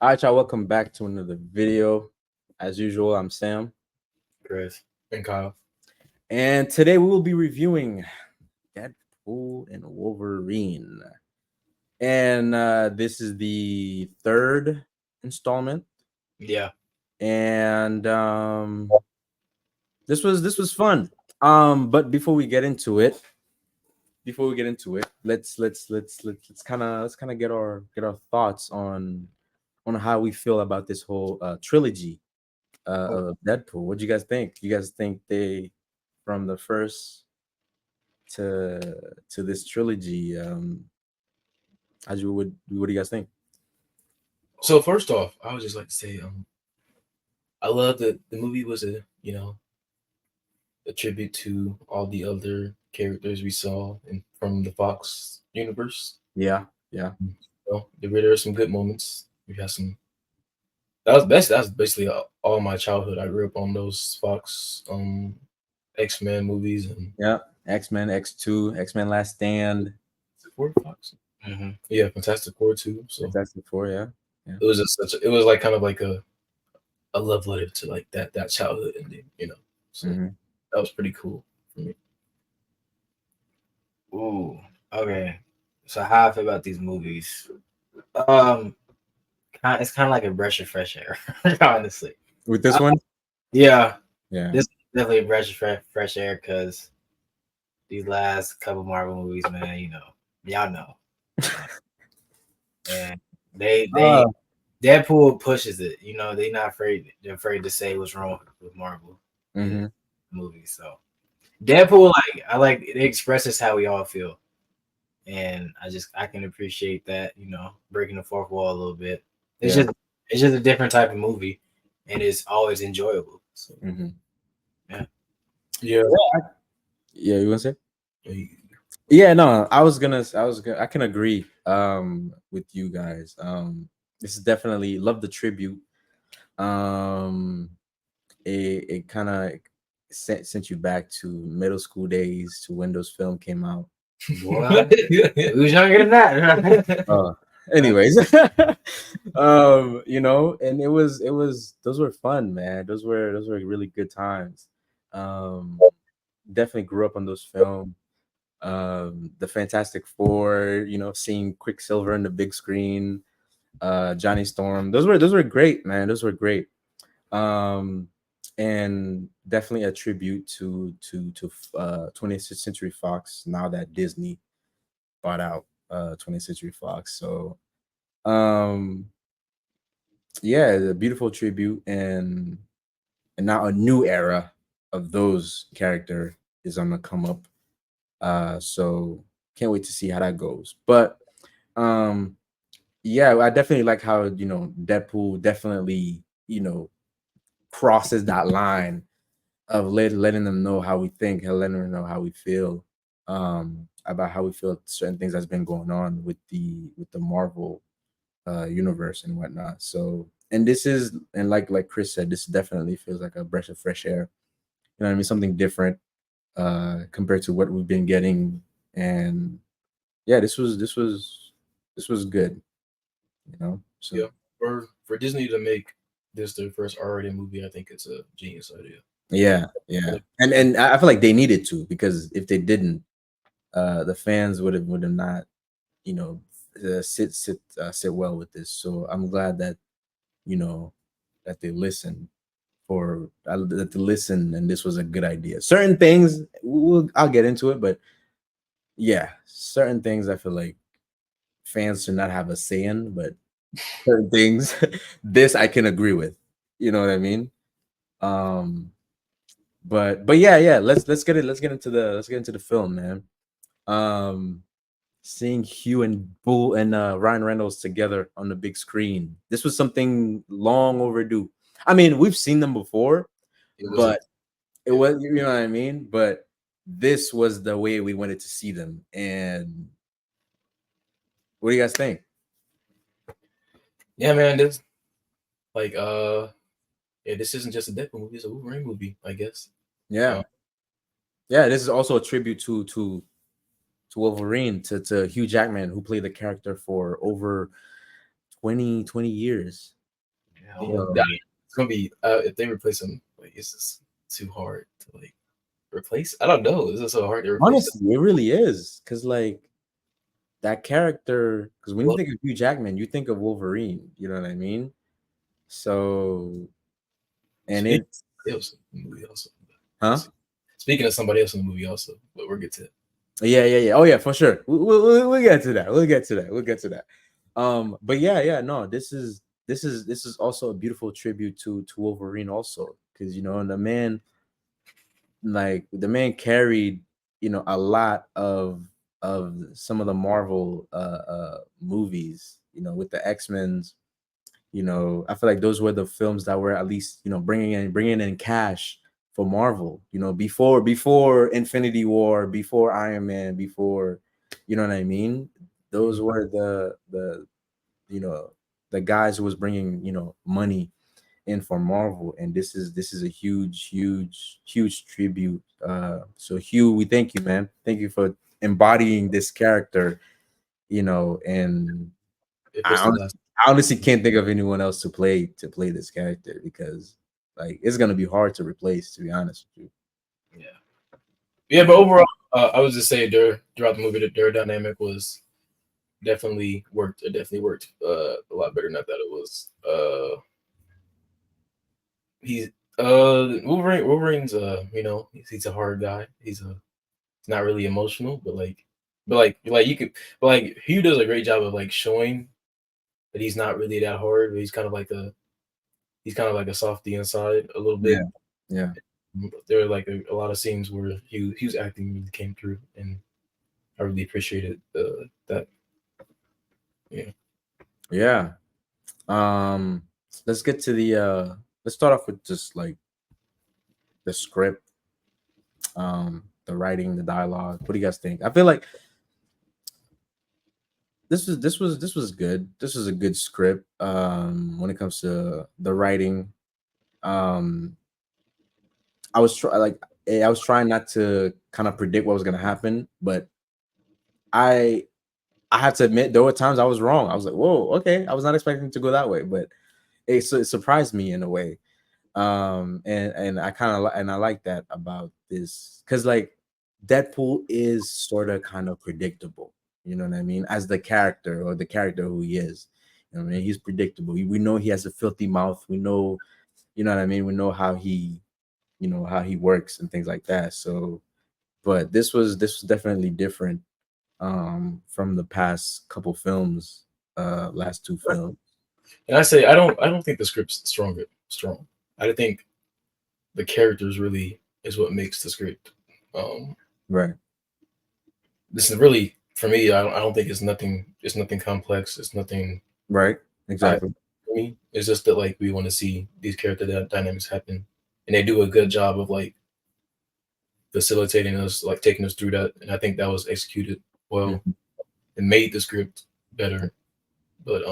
All right, y'all. Welcome back to another video. As usual, I'm Sam, Chris and Kyle. and today we will be reviewing Deadpool and Wolverine. And this is the third installment. Yeah. And this was fun. But before we get into it, let's kind of get our thoughts on how we feel about this whole trilogy of Deadpool. What do you guys think? You guys think they from the first to this trilogy? As you would, what do you guys think? So first off, I would just like to say, I love that the movie was a tribute to all the other characters we saw from the Fox universe. Yeah, yeah. There were some good moments. We had some. That's basically all my childhood. I grew up on those Fox X-Men movies and Yeah, X-Men, X2, X-Men Last Stand. Four Fox. Yeah, Fantastic Four too. So Fantastic Four, yeah, yeah. it was just it was like kind of like a love letter to like that childhood ending. So Hmm. that was pretty cool for me. Ooh, okay. So how I feel about these movies? Um, it's kind of like a breath of fresh air, honestly. With this Uh, one, yeah, yeah, this is definitely a breath of fresh air because these last couple Marvel movies, man, y'all know, and they uh, Deadpool pushes it. They not afraid to say what's wrong with Marvel in hmm, movies. So Deadpool, like I like it expresses how we all feel, and I can appreciate that. Breaking the fourth wall a little bit. It's yeah, just it's just a different type of movie, and it's always enjoyable. So hmm, yeah, Yeah. yeah. You want to say? Yeah. Yeah, no, I can agree with you guys. This is definitely love the tribute. Um it kind of sent you back to middle school days to when those film came out. boy, who's younger than that? Uh anyways, and it was those were fun, man. Those were really good times. Um Definitely grew up on those films. The Fantastic Four, seeing Quicksilver on the big screen, Johnny Storm. Those were great, man. Those were great. Um, and definitely a tribute to 20th Century Fox now that Disney bought out 20th Century Fox. So um, yeah, a beautiful tribute, and now a new era of those character is on the come up. So can't wait to see how that goes. But um yeah, I definitely like how Deadpool definitely crosses that line of letting them know how we think and letting them know how we feel, about how we feel certain things that's been going on with the Marvel universe and whatnot. So, and this is, and like Chris said, this definitely feels like a breath of fresh air. You know what I mean? Something different compared to what we've been getting. And yeah, this was good. So Yeah. For Disney to make this their first R-rated movie, I think it's a genius idea. yeah, yeah, and I feel like they needed to, because if they didn't, the fans would have not, you know, sit well with this. So I'm glad that you know that they listened that they listened, and this was a good idea. Certain things I'll get into it, but yeah, certain things I feel like fans should not have a say in, but certain things, this I can agree with. You know what I mean? Um, but yeah, let's get into the film, man. Um, Seeing Hugh and Bull and Ryan Reynolds together on the big screen, this was something long overdue. I mean, we've seen them before, It was a but it was, you know what I mean. But this was the way we wanted to see them. And what do you guys think? yeah, man. This like yeah, this isn't just a Deadpool movie; it's a Wolverine movie, I guess. Yeah, Uh, yeah. This is also a tribute to Wolverine, to Hugh Jackman, who played the character for over 20 years. Yeah, Yeah, oh, So it's gonna be if they replace him, like it's just too hard to like replace. I don't know. Is it so hard to replace that? honestly, it really is because like that character. Because when you Well, think of Hugh Jackman, you think of Wolverine. You know what I mean? So and speaking it's of somebody else in the movie also. huh? Speaking of somebody else in the movie also, but we'll get to it. Yeah, yeah, yeah. Oh, yeah, for sure. We'll get to that. We'll get to that. We'll get to that. But yeah, yeah. No, this is also a beautiful tribute to Wolverine also because and the man carried a lot of some of the Marvel movies with the X-Men's. I feel like those were the films that were at least bringing in cash for Marvel. Before Infinity War, before Iron Man, before what I mean. Those were you know the guys who was bringing money in for Marvel, and this is a huge, huge, huge tribute. So Hugh, we thank you, man. Thank you for embodying this character. And If I it's the honestly, last. I honestly can't think of anyone else to play this character because like it's gonna be hard to replace. To be honest with Yeah, yeah, but you. overall, I was just saying throughout the movie, their dynamic was definitely worked. It definitely worked a lot better than I thought it was. He's Wolverine's he's a hard guy. He's not really emotional, but like you could but like Hugh does a great job of like showing that he's not really that hard. But he's kind of like a softy inside a little bit. Yeah, yeah, There are like a lot of scenes where Hugh's acting really came through, and I really appreciated that. Yeah. yeah. Um, let's get to the. Let's start off with just like the script, the writing, the dialogue. What do you guys think? I feel like this was good. This was a good script. When it comes to the writing, um, I was trying not to kind of predict what was gonna happen, but I I have to admit there were times I was wrong. I was like, whoa, okay, I was not expecting to go that way, but it surprised me in a way. And I like that about this because like Deadpool is sort of kind of predictable. You know what I mean? As the character or the character who he is. You know what I mean? He's predictable. We know he has a filthy mouth. We know, you know what I mean? We know how he works and things like that. So, but this was definitely different from the past couple films, last two films. And I say I don't think the script's strong. I think the characters really is what makes the script. Um, Right. this is really for me. I don't think it's nothing. It's nothing complex. It's nothing. Right. I, Exactly. for me, it's just that like we want to see these character dynamics happen, and they do a good job of like facilitating us, like taking us through that. And I think that was executed well Mhm. and made the script better. But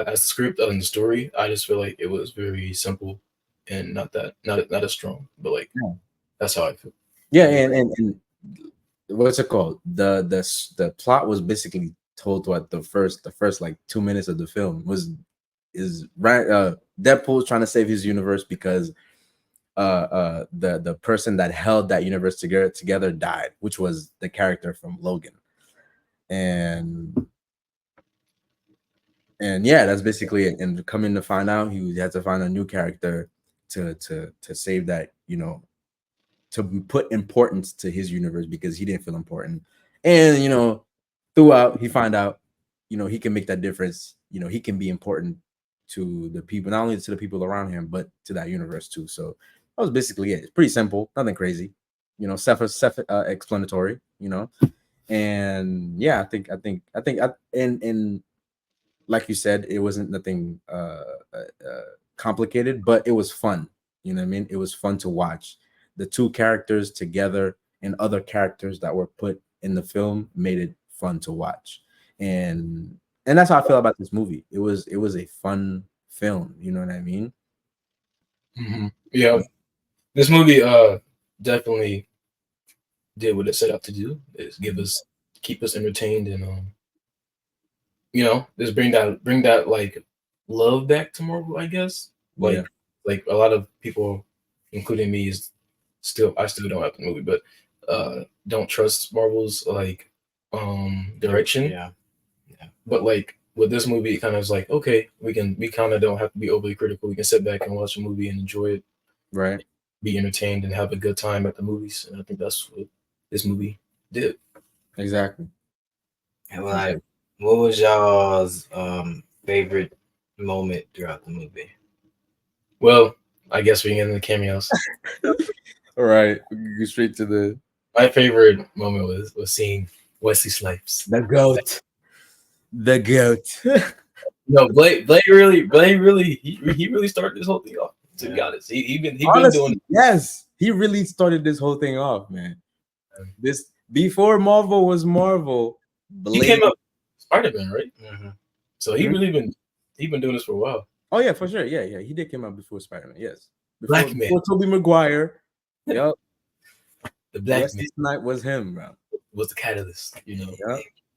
as the script and the story, I just feel like it was very simple and not as strong. But like Yeah. that's how I feel. Yeah, Yeah. and what's it called? The plot was basically told what the first like 2 minutes of the film was is right. Deadpool's trying to save his universe because the person that held that universe together died, which was the character from Logan, and yeah, that's basically it. And coming to find out, he had to find a new character to save that, to put importance to his universe because he didn't feel important. And throughout he find out, he can make that difference. He can be important to the people, not only to the people around him, but to that universe too. So that was basically it. It's pretty simple, nothing crazy. Self explanatory. And yeah, and like you said, it wasn't nothing complicated, but it was fun. You know what I mean? It was fun to watch. The two characters together and other characters that were put in the film made it fun to watch. And that's how I feel about this movie. It was a fun film. You know what I mean? Yeah, this movie definitely did what it set out to do is keep us entertained and just bring that like love back to Marvel, I guess. Yeah, Like a lot of people, including me, is still I still don't have the movie, but don't trust Marvel's like direction. Yeah. Yeah. But like with this movie, it kind of is like, okay, we kind of don't have to be overly critical. We can sit back and watch a movie and enjoy it, right. be entertained, and have a good time at the movies. And I think that's what this movie did. Exactly. And Exactly. like, what was y'all's favorite moment throughout the movie? Well, I guess we can get into the cameos. All right, we can go straight to the My favorite moment was seeing Wesley Snipes. the goat. The goat. No, Blade really, he really started this whole thing off. To be honest, he been doing. Honestly, yes, he really started this whole thing off, man. This before Marvel was Marvel. He Blade. came up Spider Man, right? Mm-hmm. So Hmm? he been doing this for a while. Oh yeah, for sure. Yeah, yeah, he did come out before Spider Man. Yes, Black Man, before Tobey Maguire. Yep, the Black Man Wesley Snipe was him, bro. was the catalyst. Yep.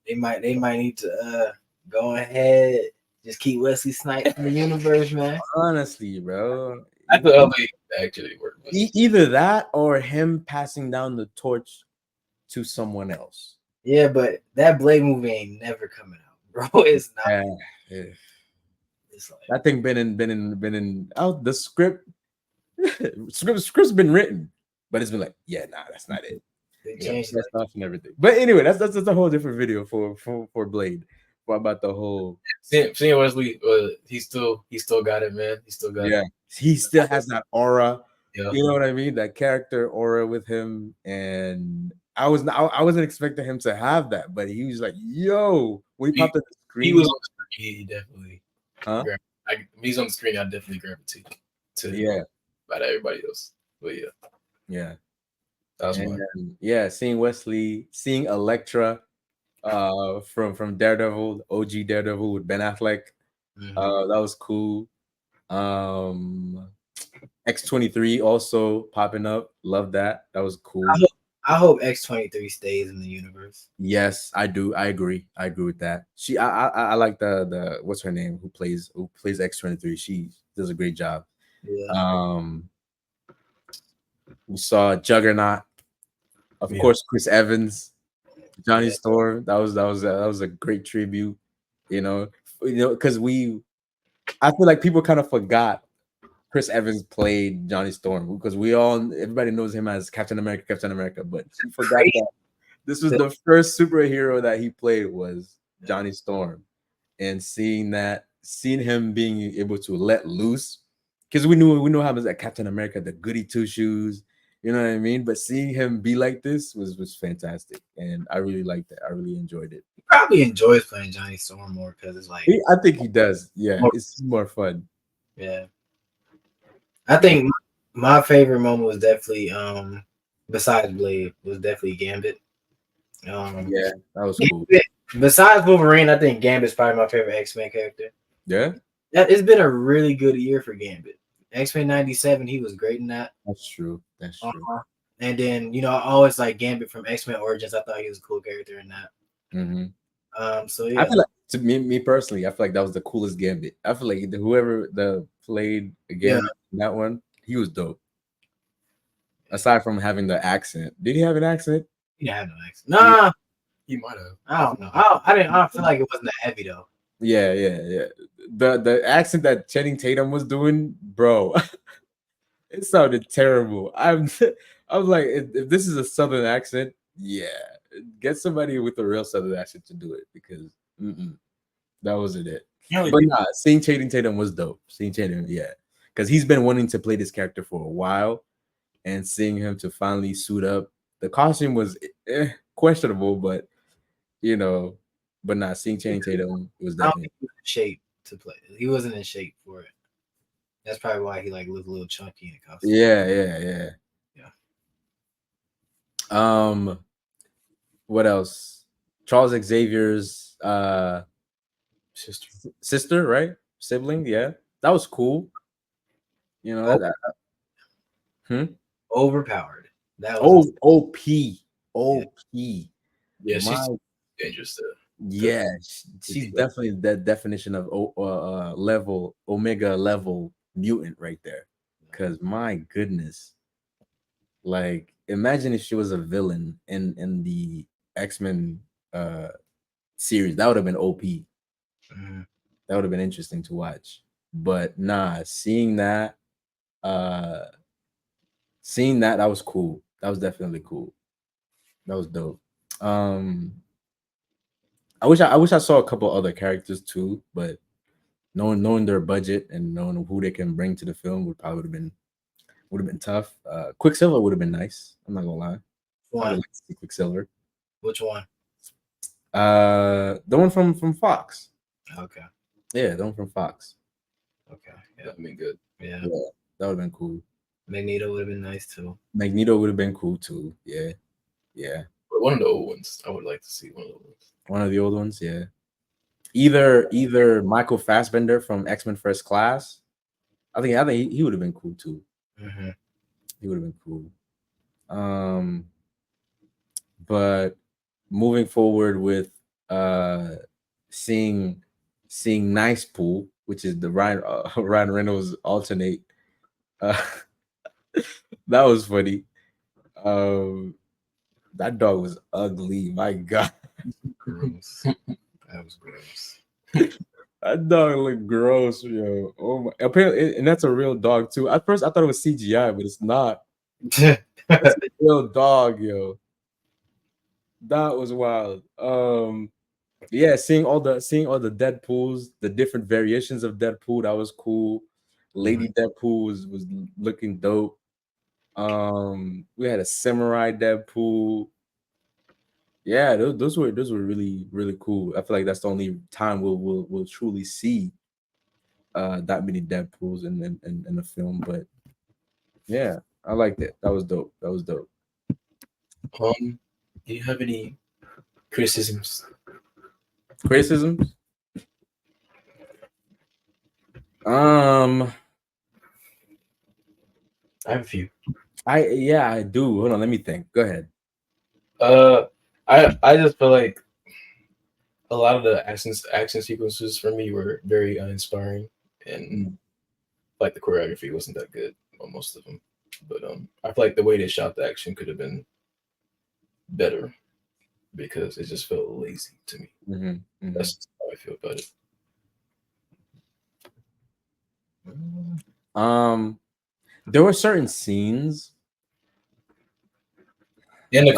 They might need to go ahead, just keep Wesley Snipes in the universe, man. Honestly, bro. I thought they actually worked. But Either that or him passing down the torch to someone else. Yeah, but that Blade movie ain't never coming out, bro. It's not. Yeah, yeah. It's like, That thing been in out the script. Script's been written, but it's been like, yeah, nah, that's not it. they Yeah, changed that's it. stuff and everything. But anyway, that's a whole different video for Blade. What about the whole? seeing Wesley, he still got it, man. He still got Yeah, it. he still has that aura. Yeah, You know what I mean? That character aura with him, and I wasn't expecting him to have that, but he was like, "Yo," when he he, popped up the he screen, was on the screen. He definitely. huh? When he's on the screen, I definitely gravitate to him Yeah, about everybody else. But yeah, yeah, that was and mine. yeah, seeing Wesley, seeing Elektra, from Daredevil, OG Daredevil with Ben Affleck, Mhm. that was cool. Um, X-23 also popping up, love that. That was I cool. hope, I hope X-23 stays in the universe. Yes, I do. I agree. I agree with that. I like the what's her name who plays X-23. She does a great job. Yeah. Um, we saw Juggernaut, of Yeah. course, Chris Evans, Johnny Yeah. Storm. That was a great tribute. Because I feel like people kind of forgot Chris Evans played Johnny Storm because everybody knows him as Captain America, but we forgot Crazy. that this was the first superhero that he played was Johnny Storm. And seeing him being able to let loose, because we know him as a Captain America, the goody two shoes, you know what I mean? But seeing him be like this was fantastic, and I really liked it. I really enjoyed it. He probably enjoys playing Johnny Storm more because it's like, I think he does. Yeah, more, it's more fun. yeah. I think my favorite moment was definitely besides Blade was definitely Gambit. Um, Yeah, that was cool. Gambit, besides Wolverine, I think Gambit's probably my favorite X-Men character. Yeah, Yeah, it's been a really good year for Gambit. X-Men '97, he was great in that. that's true. That's true. Uh-huh. And then I always like Gambit from X-Men Origins. I thought he was a cool character in that. Hmm. So I yeah, feel like to me personally, I feel like that was the coolest Gambit. I feel like whoever played a yeah, Gambit in that one, he was dope. Aside from having the accent, did he have an accent? he didn't have no accent. Nah, He might have. I don't know. I don't feel like it wasn't that heavy though. Yeah, yeah, yeah. The accent that Channing Tatum was doing, bro, it sounded terrible. I'm like, if this is a Southern accent, yeah, get somebody with a real Southern accent to do it because that wasn't it. Yeah, But nah, seeing Channing Tatum was dope. Seeing Tatum, yeah, because he's been wanting to play this character for a while, and seeing him to finally suit up. The costume was questionable, but you know, but not seeing Channing Tatum was I don't definitely think he was in shape to play. He wasn't in shape for it. That's probably why he like looked a little chunky in the costume. yeah, yeah, yeah. Yeah. What else? Charles Xavier's sister. sister, right? Sibling, yeah. That was cool. You know that. Overpowered. That was OP. OP. Yeah, My she's dangerous. Yeah, she's definitely that definition of level omega level mutant right there. Cause my goodness, like imagine if she was a villain in the X-Men series, that would have been OP. Mhm. That would have been interesting to watch. But nah, uh seeing that was cool. That was definitely cool. That was dope. Um I wish I saw a couple other characters too, but knowing their budget and knowing who they can bring to the film would have been tough. Quicksilver would have been nice. I'm not gonna lie. I would One. like to see Quicksilver. Which one? The one from Fox. Okay. Yeah, the one from Fox. Okay. Yeah. That'd be good. Yeah. Yeah, that would have been cool. Magneto would have been nice too. Magneto would have been cool too. Yeah, yeah. But one of the old ones. I would like to see one of the ones. One of the old ones. Yeah. Either Michael Fassbender from X-Men First Class. I think he would have been cool too. Hmm. He would have been cool. But moving forward with uh seeing Nice Pool, which is the Ryan Ryan Reynolds alternate. Uh, that was funny. Um, that dog was ugly. My God, Gross. That was gross. that dog looked gross, yo. Oh my! Apparently, and that's a real dog too. At first, I thought it was CGI, but it's not. That's a real dog, yo. That was wild. Yeah, seeing all the Deadpools, the different variations of Deadpool, that was cool. Lady Deadpool was looking dope. We had a samurai Deadpool. Yeah, those were really really cool. I feel like that's the only time we'll truly see that many Deadpools in the film. But yeah, I liked it. That was dope. That was dope. Do you have any criticisms? Criticisms? Um, I have a few. I do. Hold on, let me think. Go ahead. Uh, I just feel like a lot of the action sequences for me were very uninspiring, and like the choreography wasn't that good on most of them. But I feel like the way they shot the action could have been better because it just felt lazy to me. Mm-hmm, mm-hmm. That's just how I feel about it. There were certain scenes. And the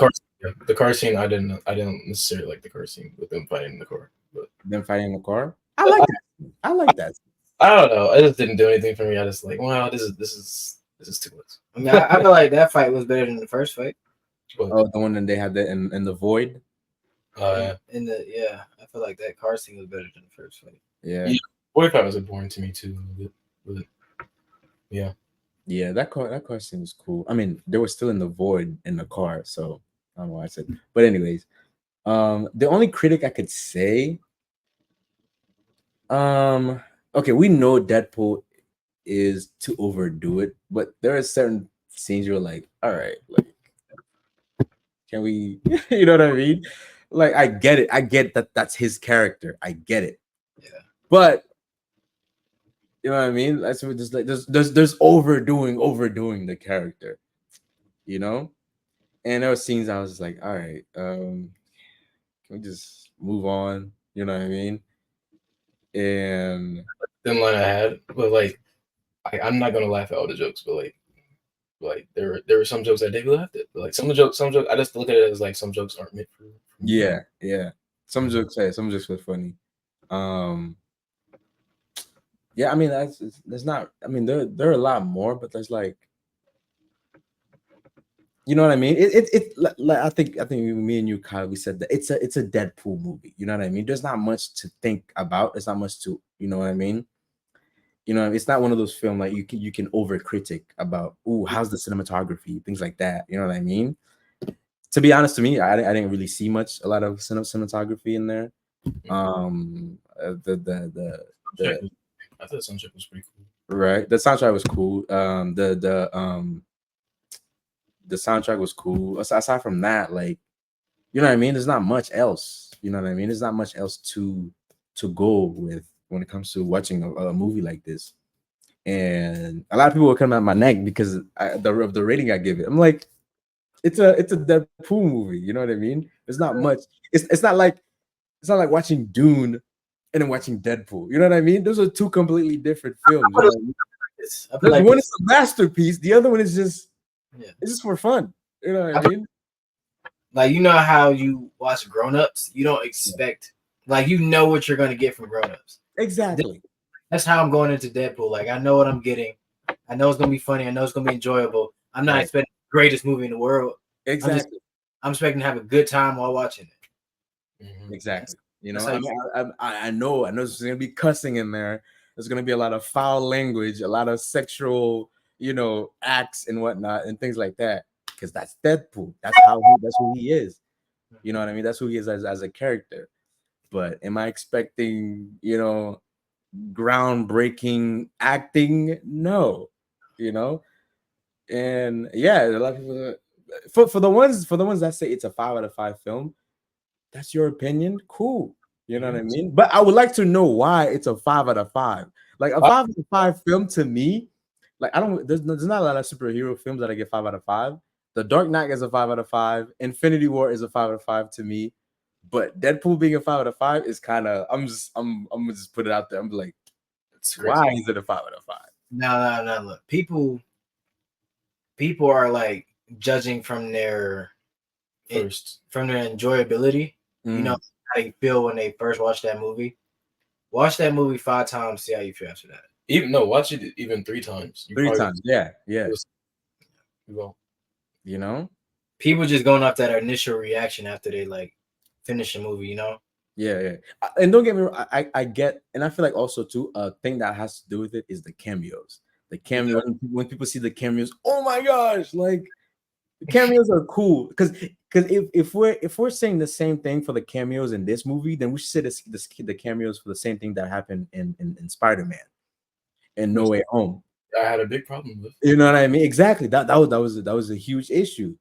car scene, I didn't necessarily like the car scene with them fighting in the car, but Them fighting in the car. I like that. I like that. I don't know. It just didn't do anything for me. I just like, wow, this is too much. I mean, I feel like that fight was better than the first fight. Oh, the one that they had that in the void. In the I feel like that car scene was better than the first fight. Yeah. Boy fight was boring to me too. But yeah. Yeah, that car scene was cool. I mean, they were still in the void in the car, so I don't know why I said. But anyways, the only critic I could say, okay, we know Deadpool is to overdo it, but there are certain scenes you're like, all right, like, can we, you know what I mean? Like, I get it. I get that that's his character. I get it. Yeah. But you know what I mean? That's what just like there's overdoing the character, you know? And there were scenes I was just like, all right, can we just move on? You know what I mean? And Then line I had, but like I'm not gonna laugh at all the jokes, but like there were some jokes I did laugh at, but like some jokes I just look at it as like some jokes aren't meant for me. yeah. Some jokes were funny. Yeah, I mean there's not. I mean there are a lot more, but there's like, you know what I mean. Like, I think me and you, Kyle, we said that it's a Deadpool movie. You know what I mean. There's not much to think about. There's not much to, you know what I mean. You know, it's not one of those film like you can overcritic about. Ooh, how's the cinematography, things like that. You know what I mean. To be honest, to me, I didn't really see a lot of cinematography in there. The I thought the soundtrack was pretty cool. Right. The soundtrack was cool. The soundtrack was cool. Aside from that, like, you know what I mean? There's not much else. You know what I mean? There's not much else to go with when it comes to watching a movie like this. And a lot of people will come at my neck because of the rating I give it. I'm like, it's a Deadpool movie. You know what I mean? There's not much. It's not like watching Dune and then watching Deadpool. You know what I mean? Those are two completely different films. You know what I mean? I feel like One is a masterpiece. The other one is just yeah. it's just for fun. You know what I I feel mean? like you know how you watch Grown Ups, you don't Yeah. expect like you know what you're gonna get from Grown Ups. Exactly. That's how I'm going into Deadpool. Like I know what I'm getting. I know it's gonna be funny. I know it's gonna be enjoyable. I'm not Right. expecting the greatest movie in the world. Exactly. I'm expecting to have a good time while watching it. Exactly. You That's know, how I you. mean, I know there's gonna be cussing in there. There's gonna be a lot of foul language, a lot of sexual, acts and whatnot, and things like that. Because that's Deadpool. That's who he is. You know what I mean? That's who he is as a character. But am I expecting, groundbreaking acting? No. You know, and yeah, a lot of people. For the ones that say it's a 5 out of 5 film, that's your opinion. Cool. You know what I mean? But I would like to know why it's a 5 out of 5. Like a 5 out of 5 film to me, like I don't there's not a lot of superhero films that I get 5 out of 5. The Dark Knight is a 5 out of 5. Infinity War is a 5 out of 5 to me. But Deadpool being a 5 out of 5 is kind of I'm gonna just put it out there. I'm like, It's crazy. why is it a 5 out of 5? No. Look, people are like judging from their First, enjoyability. You know how you feel when they first watch that movie. Watch that movie 5 times. See how you feel after that. watch it even 3 times. You 3 times. Yeah. you will. You know? People just going off that initial reaction after they like finish a movie. You know. Yeah. And don't get me wrong, I get, and I feel like also too, a thing that has to do with it is the cameos. The cameo when people see the cameos, oh my gosh, like the cameos are cool because if we're saying the same thing for the cameos in this movie, then we should say the cameos for the same thing that happened in Spider-Man and No Way Home. I had a big problem with. You know what I mean? Exactly. That was a huge issue.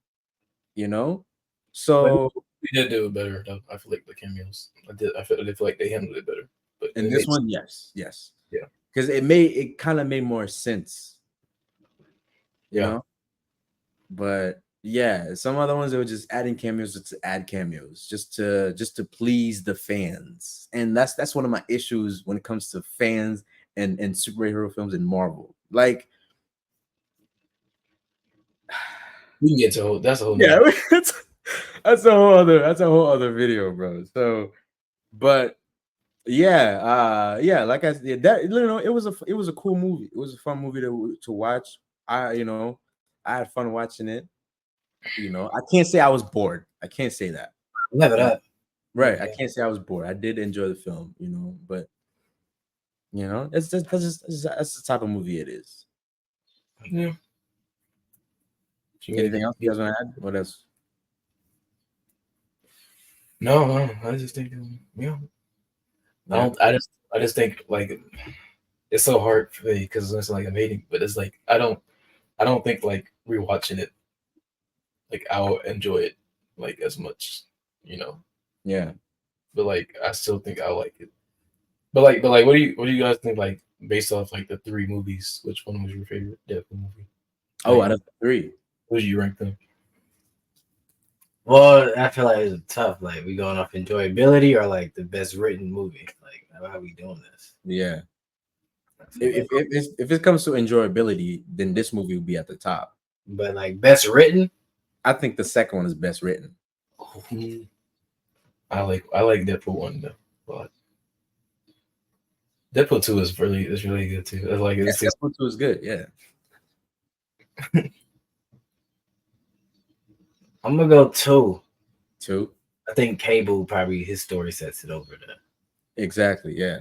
You know, But so we did do it better. Though. I feel like the cameos. I feel like they handled it better. But in it this made one, yes, Yeah. because it kind of made more sense. You Yeah. know, but yeah, some other ones they were just adding cameos just to add cameos, just to please the fans, and that's one of my issues when it comes to fans and superhero films in Marvel. Like, we can get to that's a whole yeah, nother. that's a whole other video, bro. So, but yeah, like I said, that it was a cool movie. It was a fun movie to watch. I had fun watching it. I can't say I was bored. I can't say that. Never that. Right. I Yeah. can't say I was bored. I did enjoy the film, but that's the type of movie it is. Yeah. Anything else you guys want to add? What else? No. I just think yeah. Yeah. I just think like it's so hard for me because it's like I'm hating, but it's like I don't think like rewatching it like I'll enjoy it like as much, you know. Yeah. But like I still think I like it. But like what do you guys think like based off like the 3 movies? Which one was your favorite Deadpool movie? Oh, Like, out of the 3. would you rank them? Well, I feel like it's tough. Like we going off enjoyability or like the best written movie. Like how are we doing this? Yeah. If it comes to enjoyability, then this movie will be at the top. But like best written, I think the second one is best written. I like Deadpool 1 though. But Deadpool 2 is really good too. It's like Yeah, it's Deadpool 2 is good. Yeah. I'm gonna go 2. 2. I think Cable probably his story sets it over there. Exactly. Yeah.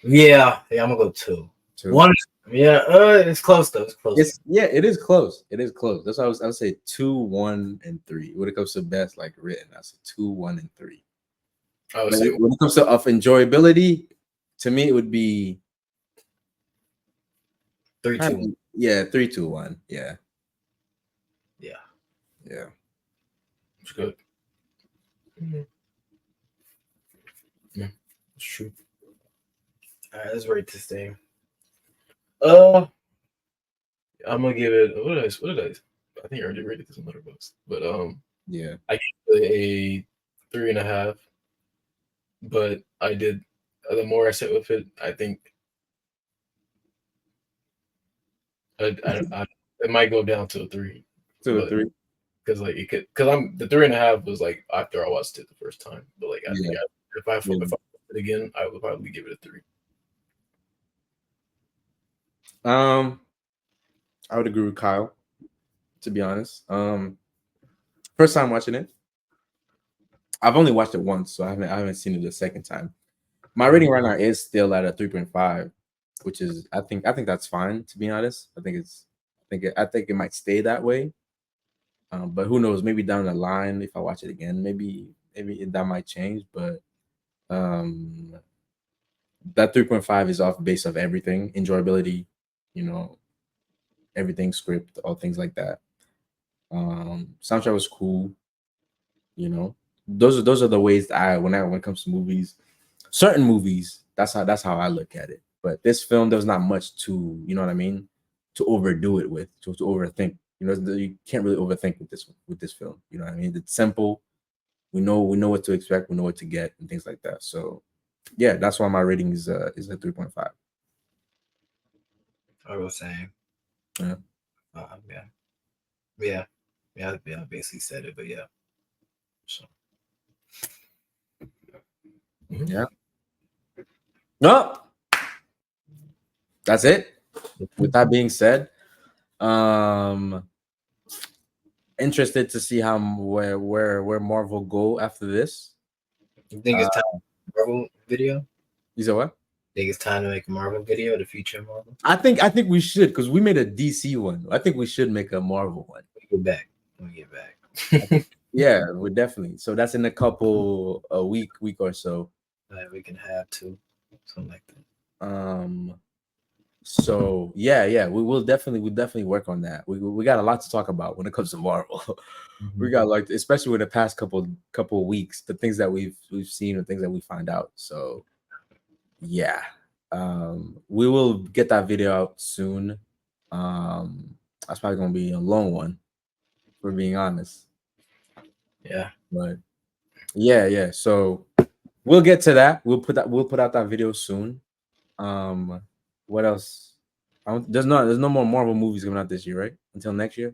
Yeah, I'm gonna go 2. 2. 1, yeah, it's close though. It's close. It is close. It is close. That's why I would say 2, 1, and 3. When it comes to best like written, I say 2, 1, and 3. I would But say when it comes to of enjoyability, to me it would be 3, 2. yeah, 3, 2, 1. Yeah. Yeah. Yeah. it's good. It's true. All right, let's rate this thing. Uh, I'm gonna give it. I think I already rated this on Letterboxd, but Yeah. I gave it a 3.5. But I did. The more I sit with it, I think it might go down to a 3. 2 or But 3. because like it could, because I'm the 3.5 was like after I watched it the first time. But like I think Yeah. if I Yeah. watched it again, I would probably give it a 3. Um, I would agree with Kyle, to be honest. First time watching it. I've only watched it once, so I haven't seen it the second time. My rating right now is still at a 3.5, which is I think that's fine, to be honest. I think it might stay that way. But who knows? Maybe down the line, if I watch it again, maybe that might change. But um, that 3.5 is off base of everything, enjoyability, you know, everything, script, all things like that. Soundtrack was cool. You know, those are the ways that when it comes to movies, certain movies, that's how I look at it. But this film, there's not much to, you know what I mean, to overdo it with, to overthink. You know, you can't really overthink with this film. You know what I mean? It's simple. We know what to expect. We know what to get and things like that. So yeah, that's why my rating is a 3.5. I was saying, Yeah. yeah, yeah, yeah, yeah. I basically said it, but yeah. So Mhm. Yeah. No, that's it. With that being said, um, interested to see how where Marvel go after this. you think it's Uh, time for a Marvel video? you said what? Think it's time to make a Marvel video, the future Marvel? I think we should, because we made a DC one. I think we should make a Marvel one. Get back. Let me get back. I think, yeah, we definitely. So that's in a week or so. We can have two, something like that. Um, so yeah, we'll definitely work on that. We got a lot to talk about when it comes to Marvel. We got, like, especially with the past couple weeks, the things that we've seen and things that we find out. So yeah, we will get that video out soon. That's probably gonna be a long one, for being honest. Yeah. But yeah. So we'll get to that. We'll put out that video soon. What else? There's no more Marvel movies coming out this year, right? Until next year.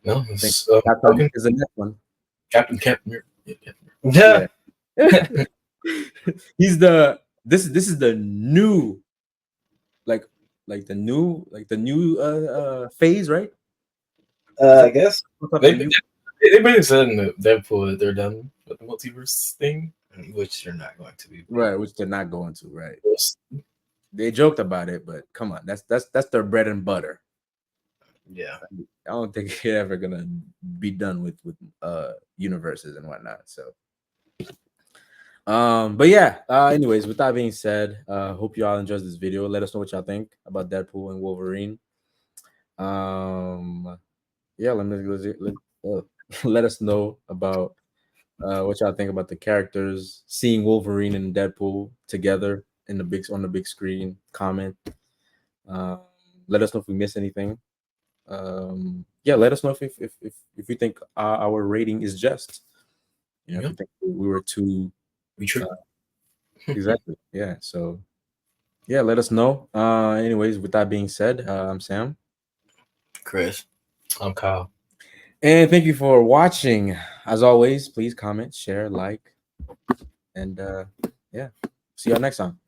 No, I think it's Captain is the next one. Captain. Yeah, Yeah. Yeah. He's the this is the new, like the new phase, right? Is I that guess. what's up, the They new? they basically said in the Deadpool that they're done with the multiverse thing. Which they're not going to be. Right, which they're not going to, right? Yes. They joked about it, but come on, that's their bread and butter. Yeah. I don't think they're ever gonna be done with universes and whatnot. So but yeah, anyways, with that being said, hope you all enjoyed this video. Let us know what y'all think about Deadpool and Wolverine. Yeah, let us know about what y'all think about the characters, seeing Wolverine and Deadpool together on the big screen. Comment. Um, let us know if we missed anything. Yeah, let us know if you think our rating is just. You know, if Yeah, you think we were too we true. exactly. Yeah. So yeah, let us know. Anyways, with that being said, I'm Sam. Chris. I'm Kyle. And thank you for watching. As always, please comment, share, like, and yeah. See y'all next time.